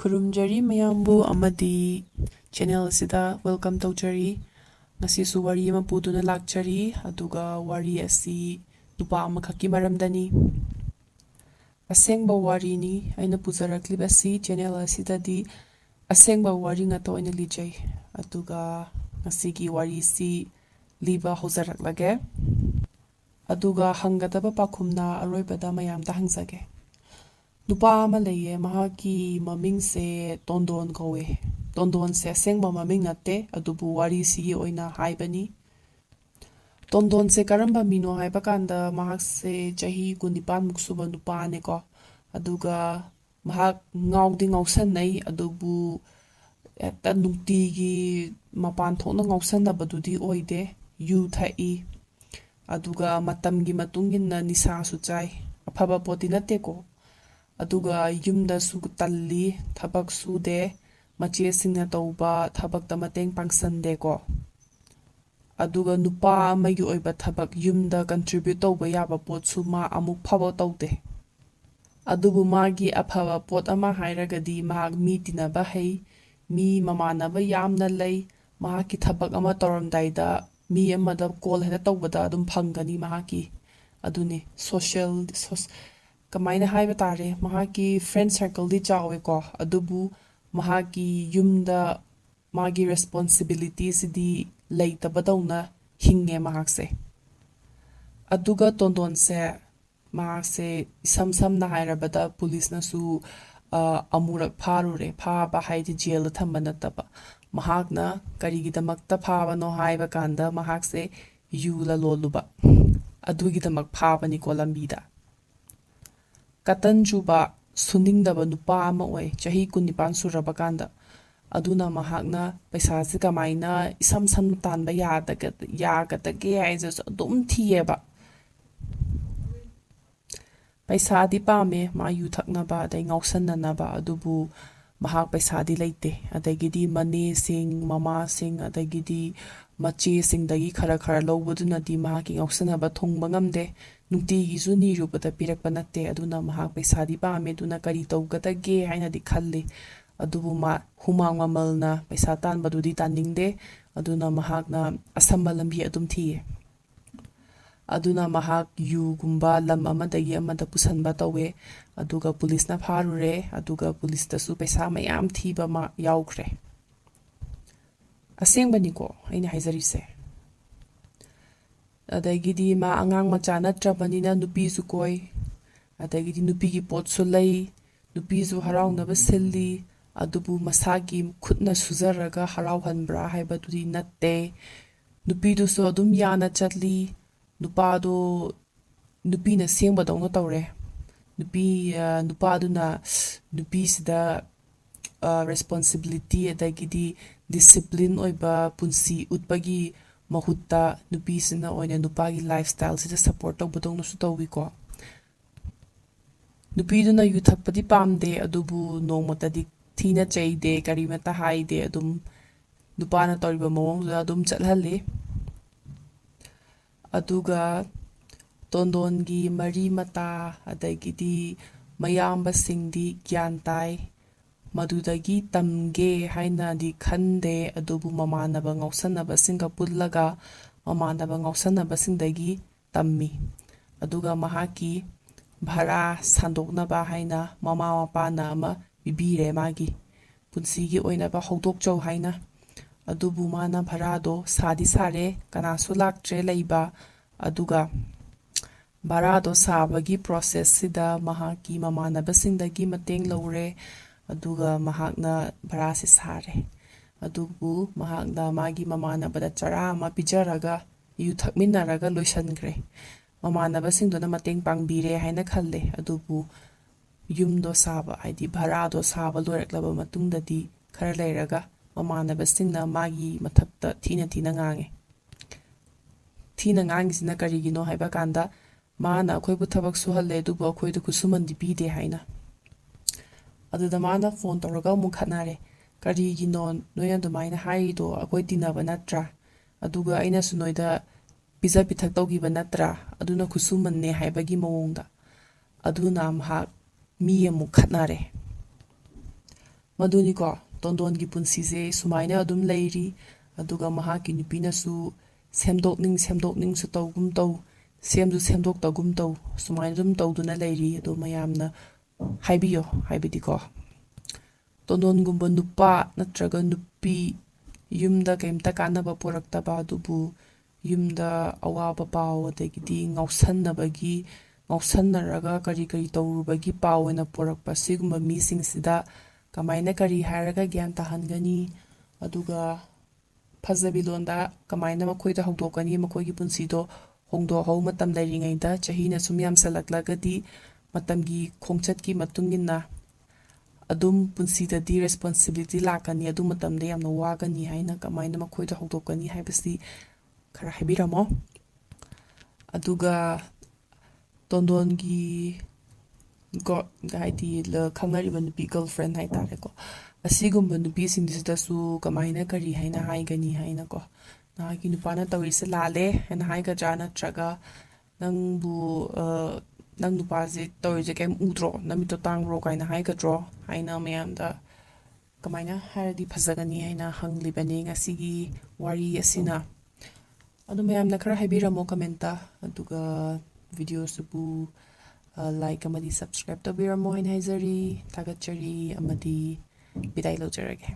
ꯈꯨꯔꯨꯝꯖꯔꯤ ꯃꯌꯥꯝꯕꯨ ꯑꯃꯗꯤ ꯆꯦꯅꯦꯜ ꯑꯁꯤꯗ ꯋꯦꯜꯀꯝ ꯇꯧꯖꯔꯤ. ꯉꯁꯤꯁꯨ ꯋꯥꯔꯤ ꯑꯃ ꯄꯨꯗꯨꯅ ꯂꯥꯛꯆꯔꯤ. ꯑꯗꯨꯒ ꯋꯥꯔꯤ ꯑꯁꯤ ꯅꯨꯄꯥ ꯑꯃꯈꯛꯀꯤ ꯃꯔꯝꯗꯅꯤ. ꯑꯁꯦꯡꯕ ꯋꯥꯔꯤꯅꯤ. ꯑꯩꯅ ꯄꯨꯖꯔꯛꯂꯤꯕꯁꯤ ꯆꯦꯅꯦꯜ ꯑꯁꯤꯗꯗꯤ ꯑꯁꯦꯡꯕ ꯋꯥꯔꯤ ꯉꯥꯛꯇ ꯑꯣꯏꯅ ꯂꯤꯖꯩ. ꯑꯗꯨꯒ ꯉꯁꯤꯒꯤ ꯋꯥꯔꯤꯁꯤ ꯂꯤꯕ ꯍꯧꯖꯔꯛꯂꯒꯦ. ꯑꯗꯨꯒ ꯍꯪꯒꯗꯕ ꯄꯥꯎꯈꯨꯝꯅ ꯑꯔꯣꯏꯕꯗ ꯃꯌꯥꯝꯗ ꯍꯪꯖꯒꯦ. ꯅꯨꯄꯥ ꯑꯃ ꯂꯩꯌꯦ. ꯃꯍꯥꯛꯀꯤ ꯃꯃꯤꯡꯁꯦ ꯇꯣꯟꯗꯣꯟ ꯀꯧꯋꯦ. ꯇꯣꯟꯗꯣꯟꯁꯦ ꯑꯁꯦꯡꯕ ꯃꯃꯤꯡ ꯅꯠꯇꯦ, ꯑꯗꯨꯕꯨ ꯋꯥꯔꯤꯁꯤꯒꯤ ꯑꯣꯏꯅ ꯍꯥꯏꯕꯅꯤ. ꯇꯣꯟꯗꯣꯟꯁꯦ ꯀꯔꯝꯕ ꯃꯤꯅꯣ ꯍꯥꯏꯕ ꯀꯥꯟꯗ ꯃꯍꯥꯛꯁꯦ ꯆꯍꯤ 19ꯃꯨꯛ ꯁꯨꯕ ꯅꯨꯄꯥꯅꯦꯀꯣ. ꯑꯗꯨꯒ ꯃꯍꯥꯛ ꯉꯥꯎꯗꯤ ꯉꯥꯎꯁꯟꯅꯩ, ꯑꯗꯨꯕꯨ ꯍꯦꯛꯇ ꯅꯨꯡꯇꯤꯒꯤ ꯃꯄꯥꯟ ꯊꯣꯛꯅ ꯉꯥꯎꯁꯟꯅꯕꯗꯨꯗꯤ ꯑꯣꯏꯗꯦ. ꯌꯨ ꯊꯛꯏ, ꯑꯗꯨꯒ ꯃꯇꯝꯒꯤ ꯃꯇꯨꯡ ꯏꯟꯅ ꯅꯤꯁꯥꯁꯨ ꯆꯥꯏ. ꯑꯐꯕ ꯄꯣꯠꯇꯤ ꯅꯠꯇꯦꯀꯣ. ꯑꯗꯨꯒ ꯌꯨꯝꯗꯁꯨ ꯇꯜꯂꯤ, ꯊꯕꯛ ꯁꯨꯗꯦ, ꯃꯆꯦꯁꯤꯡꯅ ꯇꯧꯕ ꯊꯕꯛꯇ ꯃꯇꯦꯡ ꯄꯥꯡꯁꯟꯗꯦꯀꯣ. ꯑꯗꯨꯒ ꯅꯨꯄꯥ ꯑꯃꯒꯤ ꯑꯣꯏꯕ ꯊꯕꯛ, ꯌꯨꯝꯗ ꯀꯟꯇ꯭ꯔꯤꯕ꯭ꯌꯨꯠ ꯇꯧꯕ ꯌꯥꯕ ꯄꯣꯠꯁꯨ ꯃꯥ ꯑꯃꯨꯛ ꯐꯥꯎꯕ ꯇꯧꯗꯦ. ꯑꯗꯨꯕꯨ ꯃꯥꯒꯤ ꯑꯐꯕ ꯄꯣꯠ ꯑꯃ ꯍꯥꯏꯔꯒꯗꯤ ꯃꯍꯥꯛ ꯃꯤ ꯇꯤꯟꯅꯕ ꯍꯩ, ꯃꯤ ꯃꯃꯥꯟꯅꯕ ꯌꯥꯝꯅ ꯂꯩ. ꯃꯍꯥꯛꯀꯤ ꯊꯕꯛ ꯑꯃ ꯇꯧꯔꯝꯗꯥꯏꯗ ꯃꯤ ꯑꯃꯗ ꯀꯣꯜ ꯍꯦꯛꯇ ꯇꯧꯕꯗ ꯑꯗꯨꯝ ꯐꯪꯒꯅꯤ ꯃꯍꯥꯛꯀꯤ. ꯑꯗꯨꯅꯤ ꯀꯃꯥꯏꯅ ꯍꯥꯏꯕ ꯇꯥꯔꯦ, ꯃꯍꯥꯛꯀꯤ ꯐ꯭ꯔꯦꯟ ꯁꯔꯀꯜꯗꯤ ꯆꯥꯎꯋꯦꯀꯣ. ꯑꯗꯨꯕꯨ ꯃꯍꯥꯛꯀꯤ ꯌꯨꯝꯗ ꯃꯥꯒꯤ ꯔꯦꯁꯄꯣꯟꯁꯤꯕꯤꯂꯤꯇꯤꯁꯤꯗꯤ ꯂꯩꯇꯕꯗꯧꯅ ꯍꯤꯡꯉꯦ ꯃꯍꯥꯛꯁꯦ. ꯑꯗꯨꯒ ꯇꯣꯟꯗꯣꯟꯁꯦ, ꯃꯍꯥꯛꯁꯦ ꯏꯁꯝ ꯁꯝꯅ ꯍꯥꯏꯔꯕꯗ ꯄꯨꯂꯤꯁꯅꯁꯨ ꯑꯃꯨꯔꯛ ꯐꯥꯔꯨꯔꯦ. ꯐꯥꯕ ꯍꯥꯏꯗꯤ ꯖꯦꯜꯗ ꯊꯝꯕ ꯅꯠꯇꯕ. ꯃꯍꯥꯛꯅ ꯀꯔꯤꯒꯤꯗꯃꯛꯇ ꯐꯥꯕꯅꯣ ꯍꯥꯏꯕ ꯀꯥꯟꯗ ꯃꯍꯥꯛꯁꯦ ꯌꯨ ꯂꯂꯣꯜꯂꯨꯕ. ꯑꯗꯨꯒꯤꯗꯃꯛ ꯐꯥꯕꯅꯤꯀꯣ ꯂꯝꯕꯤꯗ. ꯀꯇꯟ ꯆꯨꯕ, ꯁꯨꯅꯤꯡꯗꯕ ꯅꯨꯄꯥ ꯑꯃ ꯑꯣꯏ ꯆꯍꯤ 19 ꯁꯨꯔꯕ ꯀꯥꯟꯗ. ꯑꯗꯨꯅ ꯃꯍꯥꯛꯅ ꯄꯩꯁꯥꯁꯦ ꯀꯃꯥꯏꯅ ꯏꯁꯝ ꯁꯝꯅ ꯇꯥꯟꯕ ꯌꯥꯒꯗꯒꯦ ꯍꯥꯏꯁꯤꯁꯨ ꯑꯗꯨꯝ ꯊꯤꯌꯦꯕ. ꯄꯩꯁꯥꯗꯤ ꯄꯥꯝꯃꯦ ꯃꯥ ꯌꯨ ꯊꯛꯅꯕ, ꯑꯗꯩ ꯉꯥꯎꯁꯟꯅꯅꯕ. ꯑꯗꯨꯕꯨ ꯃꯍꯥꯛ ꯄꯩꯁꯥꯗꯤ ꯂꯩꯇꯦ. ꯑꯗꯒꯤꯗꯤ ꯃꯅꯦꯁꯤꯡ, ꯃꯃꯥꯁꯤꯡ, ꯑꯗꯒꯤꯗꯤ ꯃꯆꯦꯁꯤꯡꯗꯒꯤ ꯈꯔ ꯈꯔ ꯂꯧꯕꯗꯨꯅꯗꯤ ꯃꯍꯥꯛꯀꯤ ꯉꯥꯎꯁꯟꯅꯕ ꯊꯨꯡꯕ ꯉꯝꯗꯦ. ꯅꯨꯡꯇꯤꯒꯤꯁꯨ ꯅꯤꯔꯨꯕꯗ ꯄꯤꯔꯛꯄ ꯅꯠꯇꯦ. ꯑꯗꯨꯅ ꯃꯍꯥꯛ ꯄꯩꯁꯥꯗꯤ ꯄꯥꯝꯃꯦ. ꯑꯗꯨꯅ ꯀꯔꯤ ꯇꯧꯒꯗꯒꯦ ꯍꯥꯏꯅꯗꯤ ꯈꯜꯂꯤ. ꯑꯗꯨꯕꯨ ꯃꯥ ꯍꯨꯃꯥꯡ ꯃꯃꯜꯅ ꯄꯩꯁꯥ ꯇꯥꯟꯕꯗꯨꯗꯤ ꯇꯥꯅꯤꯡꯗꯦ. ꯑꯗꯨꯅ ꯃꯍꯥꯛꯅ ꯑꯁꯝꯕ ꯂꯝꯕꯤ ꯑꯗꯨꯝ ꯊꯤꯌꯦ. ꯑꯗꯨꯅ ꯃꯍꯥꯛ ꯌꯨꯒꯨꯝꯕ ꯂꯝ ꯑꯃꯗꯒꯤ ꯑꯃꯗ ꯄꯨꯁꯟꯕ ꯇꯧꯋꯦ. ꯑꯗꯨꯒ ꯄꯨꯂꯤꯁꯅ ꯐꯥꯔꯨꯔꯦ. ꯑꯗꯨꯒ ꯄꯨꯂꯤꯁꯇꯁꯨ ꯄꯩꯁꯥ ꯃꯌꯥꯝ ꯊꯤꯕ ꯃꯥ ꯌꯥꯎꯈ꯭ꯔꯦ. ꯑꯁꯦꯡꯕꯅꯤꯀꯣ ꯑꯩꯅ ꯍꯥꯏꯖꯔꯤꯁꯦ. ꯑꯗꯒꯤꯗꯤ ꯃꯥ ꯑꯉꯥꯡ ꯃꯆꯥ ꯅꯠꯇ꯭ꯔꯕꯅꯤꯅ ꯅꯨꯄꯤꯁꯨ ꯀꯣꯏ, ꯑꯗꯒꯤꯗꯤ ꯅꯨꯄꯤꯒꯤ ꯄꯣꯠꯁꯨ ꯂꯩ, ꯅꯨꯄꯤꯁꯨ ꯍꯔꯥꯎꯅꯕ ꯁꯤꯜꯂꯤ. ꯑꯗꯨꯕꯨ ꯃꯁꯥꯒꯤ ꯈꯨꯠꯅ ꯁꯨꯖꯔꯒ ꯍꯔꯥꯎꯍꯟꯕ꯭ꯔꯥ ꯍꯥꯏꯕꯗꯨꯗꯤ ꯅꯠꯇꯦ. ꯅꯨꯄꯤꯗꯨꯁꯨ ꯑꯗꯨꯝ ꯌꯥꯅ ꯆꯠꯂꯤ. ꯅꯨꯄꯥꯗꯣ ꯅꯨꯄꯤꯅ ꯁꯦꯝꯕꯗꯧꯅ ꯇꯧꯔꯦ. ꯅꯨꯄꯥꯗꯨꯅ ꯅꯨꯄꯤꯁꯤꯗ ꯔꯦꯁꯄꯣꯟꯁꯤꯕꯤꯂꯤꯇꯤ ꯑꯗꯒꯤꯗꯤ ꯗꯤꯁꯤꯄ꯭ꯂꯤꯟ ꯑꯣꯏꯕ ꯄꯨꯟꯁꯤ ꯎꯠꯄꯒꯤ ꯃꯍꯨꯠꯇ ꯅꯨꯄꯤꯁꯤꯅ ꯑꯣꯏꯅ ꯅꯨꯄꯥꯒꯤ ꯂꯥꯏꯐ ꯁ꯭ꯇꯥꯏꯜꯁꯤꯗ ꯁꯞꯄꯣꯔꯠ ꯇꯧꯕꯗꯧꯅꯁꯨ ꯇꯧꯋꯤꯀꯣ. ꯅꯨꯄꯤꯗꯨꯅ ꯌꯨ ꯊꯛꯄꯗꯤ ꯄꯥꯝꯗꯦ, ꯑꯗꯨꯕꯨ ꯅꯣꯡꯃꯇꯗꯤ ꯊꯤꯅ ꯆꯩꯗꯦ, ꯀꯔꯤꯃꯠꯇ ꯍꯥꯏꯗꯦ. ꯑꯗꯨꯝ ꯅꯨꯄꯥꯅ ꯇꯧꯔꯤꯕ ꯃꯑꯣꯡꯗꯨꯗ ꯑꯗꯨꯝ ꯆꯠꯍꯜꯂꯤ. ꯑꯗꯨꯒ ꯇꯣꯟꯗꯣꯟꯒꯤ ꯃꯔꯤ ꯃꯇꯥ ꯑꯗꯒꯤꯗꯤ ꯃꯌꯥꯝꯕꯁꯤꯡꯗꯤ ꯒ꯭ꯌꯥꯟ ਤਾꯏ. ꯃꯗꯨꯗꯒꯤ ꯇꯝꯒꯦ ꯍꯥꯏꯅꯗꯤ ꯈꯟꯗꯦ. ꯑꯗꯨꯕꯨ ꯃꯃꯥꯟꯅꯕ ꯉꯥꯎꯁꯟꯅꯕꯁꯤꯡꯒ ꯄꯨꯜꯂꯒ ꯃꯃꯥꯟꯅꯕ ꯉꯥꯎꯁꯟꯅꯕꯁꯤꯡꯗꯒꯤ ꯇꯝꯃꯤ. ꯑꯗꯨꯒ ꯃꯍꯥꯛꯀꯤ ꯚꯔꯥ ꯁꯥꯟꯗꯣꯛꯅꯕ ꯍꯥꯏꯅ ꯃꯃꯥ ꯃꯄꯥꯅ ꯑꯃ ꯄꯤꯕꯤꯔꯦ, ꯃꯥꯒꯤ ꯄꯨꯟꯁꯤꯒꯤ ꯑꯣꯏꯅꯕ ꯍꯧꯗꯣꯛꯆꯧ ꯍꯥꯏꯅ. ꯑꯗꯨꯕꯨ ꯃꯥꯅ ꯚꯔꯥꯗꯣ ꯁꯥꯗꯤ ꯁꯥꯔꯦ, ꯀꯅꯥꯁꯨ ꯂꯥꯛꯇ꯭ꯔꯦ ꯂꯩꯕ. ꯑꯗꯨꯒ ꯚꯔꯥꯗꯣ ꯁꯥꯕꯒꯤ ꯄ꯭ꯔꯣꯁꯦꯁꯁꯤꯗ ꯃꯍꯥꯛꯀꯤ ꯃꯃꯥꯟꯅꯕꯁꯤꯡꯗꯒꯤ ꯃꯇꯦꯡ ꯂꯧꯔꯦ. ꯑꯗꯨꯒ ꯃꯍꯥꯛꯅ ꯚꯔꯥꯁꯦ ꯁꯥꯔꯦ. ꯑꯗꯨꯕꯨ ꯃꯍꯥꯛꯅ ꯃꯥꯒꯤ ꯃꯃꯥꯟꯅꯕꯗ ꯆꯔꯥ ꯑꯃ ꯄꯤꯖꯔꯒ ꯌꯨ ꯊꯛꯃꯤꯟꯅꯔꯒ ꯂꯣꯏꯁꯟꯈ꯭ꯔꯦ. ꯃꯃꯥꯟꯅꯕꯁꯤꯡꯗꯨꯅ ꯃꯇꯦꯡ ꯄꯥꯡꯕꯤꯔꯦ ꯍꯥꯏꯅ ꯈꯜꯂꯦ. ꯑꯗꯨꯕꯨ ꯌꯨꯝꯗꯣ ꯁꯥꯕ ꯍꯥꯏꯗꯤ ꯚꯔꯥꯗꯣ ꯁꯥꯕ ꯂꯣꯏꯔꯛꯂꯕ ꯃꯇꯨꯡꯗꯗꯤ ꯈꯔ ꯂꯩꯔꯒ ꯃꯃꯥꯟꯅꯕꯁꯤꯡꯅ ꯃꯥꯒꯤ ꯃꯊꯛꯇ ꯊꯤꯅ ꯊꯤꯅ ꯉꯥꯡꯉꯦ. ꯊꯤꯅ ꯉꯥꯡꯉꯤꯁꯤꯅ ꯀꯔꯤꯒꯤꯅꯣ ꯍꯥꯏꯕ ꯀꯥꯟꯗ ꯃꯥꯅ ꯑꯩꯈꯣꯏꯕꯨ ꯊꯕꯛ ꯁꯨꯍꯜꯂꯦ, ꯑꯗꯨꯕꯨ ꯑꯩꯈꯣꯏꯗ ꯈꯨꯠꯁꯨꯃꯟꯗꯤ ꯄꯤꯗꯦ ꯍꯥꯏꯅ. ꯑꯗꯨꯗ ꯃꯥꯅ ꯐꯣꯟ ꯇꯧꯔꯒ ꯑꯃꯨꯛ ꯈꯠꯅꯔꯦ. ꯀꯔꯤꯒꯤꯅꯣ ꯅꯣꯏꯅ ꯑꯗꯨꯃꯥꯏꯅ ꯍꯥꯏꯔꯤꯗꯣ? ꯑꯩꯈꯣꯏ ꯇꯤꯟꯅꯕ ꯅꯠꯇ꯭ꯔꯥ? ꯑꯗꯨꯒ ꯑꯩꯅꯁꯨ ꯅꯣꯏꯗ ꯄꯤꯖ ꯄꯤꯊꯛ ꯇꯧꯈꯤꯕ ꯅꯠꯇ꯭ꯔꯥ? ꯑꯗꯨꯅ ꯈꯨꯠꯁꯨꯃꯟꯅꯦ ꯍꯥꯏꯕꯒꯤ ꯃꯑꯣꯡꯗ. ꯑꯗꯨꯅ ꯃꯍꯥꯛ ꯃꯤ ꯑꯃꯨꯛ ꯈꯠꯅꯔꯦ. ꯃꯗꯨꯅꯤꯀꯣ ꯇꯣꯟꯗꯣꯟꯒꯤ ꯄꯨꯟꯁꯤꯁꯦ ꯁꯨꯃꯥꯏꯅ ꯑꯗꯨꯝ ꯂꯩꯔꯤ ꯑꯗꯨꯒ ꯃꯍꯥꯛꯀꯤ ꯅꯨꯄꯤꯅꯁꯨ ꯁꯦꯝꯗꯣꯛꯅꯤꯡꯁꯨ ꯇꯧꯒꯨꯝ ꯇꯧ ꯁꯦꯝꯁꯨ ꯁꯦꯝꯗꯣꯛꯇꯒꯨꯝ ꯇꯧ ꯁꯨꯃꯥꯏꯅ ꯑꯗꯨꯝ ꯇꯧꯗꯨꯅ ꯂꯩꯔꯤ ꯑꯗꯣ ꯃꯌꯥꯝꯅ ꯍꯥꯏꯕꯤꯌꯣ ꯍꯥꯏꯕꯗꯤꯀꯣ ꯇꯣꯟꯗꯣꯟꯒꯨꯝꯕ ꯅꯨꯄꯥ ꯅꯠꯇ꯭ꯔꯒ ꯅꯨꯄꯤ ꯌꯨꯝꯗ ꯀꯩꯝꯇ ꯀꯥꯟꯅꯕ ꯄꯨꯔꯛꯇꯕ ꯑꯗꯨꯕꯨ ꯌꯨꯝꯗ ꯑꯋꯥꯕ ꯄꯥꯎ ꯑꯗꯒꯤꯗꯤ ꯉꯥꯎꯁꯟꯅꯔꯒ ꯀꯔꯤ ꯀꯔꯤ ꯇꯧꯔꯨꯕꯒꯤ ꯄꯥꯎ ꯑꯣꯏꯅ ꯄꯨꯔꯛꯄ ꯁꯤꯒꯨꯝꯕ ꯃꯤꯁꯤꯡꯁꯤꯗ ꯀꯃꯥꯏꯅ ꯀꯔꯤ ꯍꯥꯏꯔꯒ ꯒ꯭ꯌꯥꯟ ꯇꯥꯍꯟꯒꯅꯤ ꯑꯗꯨꯒ ꯐꯖꯕꯤ ꯂꯣꯟꯗ ꯀꯃꯥꯏꯅ ꯃꯈꯣꯏꯗ ꯍꯧꯗꯣꯛꯀꯅꯤ ꯃꯈꯣꯏꯒꯤ ꯄꯨꯟꯁꯤꯗꯣ ꯍꯣꯡꯗꯣꯛꯍꯧ ꯃꯇꯝ ꯂꯩꯔꯤꯉꯩꯗ ꯆꯍꯤꯅ ꯁꯨꯝ ꯌꯥꯝꯁꯜꯂꯛꯂꯒꯗꯤ ꯃꯇꯝꯒꯤ ꯈꯣꯡꯆꯠꯀꯤ ꯃꯇꯨꯡ ꯏꯟꯅ ꯑꯗꯨꯝ ꯄꯨꯟꯁꯤꯗꯗꯤ ꯔꯦꯁꯄꯣꯟꯁꯤꯕꯤꯂꯤꯇꯤ ꯂꯥꯛꯀꯅꯤ ꯑꯗꯨ ꯃꯇꯝꯗ ꯌꯥꯝꯅ ꯋꯥꯒꯅꯤ ꯍꯥꯏꯅ ꯀꯃꯥꯏꯅ ꯃꯈꯣꯏꯗ ꯍꯧꯗꯣꯛꯀꯅꯤ ꯍꯥꯏꯕꯁꯤ ꯈꯔ ꯍꯥꯏꯕꯤꯔꯝꯃꯣ ꯑꯗꯨꯒ ꯇꯣꯟꯗꯣꯟꯒꯤ ꯍꯥꯏꯗꯤ ꯈꯪꯅꯔꯤꯕ ꯅꯨꯄꯤ ꯒꯔꯜꯐ꯭ꯔꯦꯟ ꯍꯥꯏꯇꯥꯔꯦꯀꯣ ꯑꯁꯤꯒꯨꯝꯕ ꯅꯨꯄꯤꯁꯤꯡꯁꯤꯗꯁꯨ ꯀꯃꯥꯏꯅ ꯀꯔꯤ ꯍꯥꯏꯅ ꯍꯥꯏꯒꯅꯤ ꯍꯥꯏꯅꯀꯣ ꯅꯍꯥꯛꯀꯤ ꯅꯨꯄꯥꯅ ꯇꯧꯔꯤꯁꯦ ꯂꯥꯜꯂꯦ ꯍꯥꯏꯅ ꯍꯥꯏꯒꯗ꯭ꯔꯥ ꯅꯠꯇ꯭ꯔꯒ ꯅꯪꯕꯨ ꯅꯪ ꯅꯨꯄꯥꯁꯦ ꯇꯧꯔꯤꯁꯦ ꯀꯩꯝ ꯎꯗ꯭ꯔꯣ ꯅꯃꯤꯠꯇꯣ ꯇꯥꯡꯕ꯭ꯔꯣ ꯀꯥꯏꯅ ꯍꯥꯏꯒꯗ꯭ꯔꯣ ꯍꯥꯏꯅ ꯃꯌꯥꯝꯗ ꯀꯃꯥꯏꯅ ꯍꯥꯏꯔꯗꯤ ꯐꯖꯒꯅꯤ ꯍꯥꯏꯅ ꯍꯪꯂꯤꯕꯅꯤ ꯉꯁꯤꯒꯤ ꯋꯥꯔꯤ ꯑꯁꯤꯅ ꯑꯗꯨ ꯃꯌꯥꯝꯅ ꯈꯔ ꯍꯥꯏꯕꯤꯔꯝꯃꯣ ꯀꯃꯦꯟꯇ ꯑꯗꯨꯒ ꯚꯤꯗꯤꯑꯣꯁꯤꯕꯨ ꯂꯥꯏꯛ ꯑꯃꯗꯤ ꯁꯕꯁꯀ꯭ꯔꯥꯏꯕ ꯇꯧꯕꯤꯔꯝꯃꯣ ꯍꯥꯏꯅ ꯍꯥꯏꯖꯔꯤ ꯊꯥꯒꯠꯆꯔꯤ ꯑꯃꯗꯤ ꯕꯤꯗꯥꯏ ꯂꯧꯖꯔꯒꯦ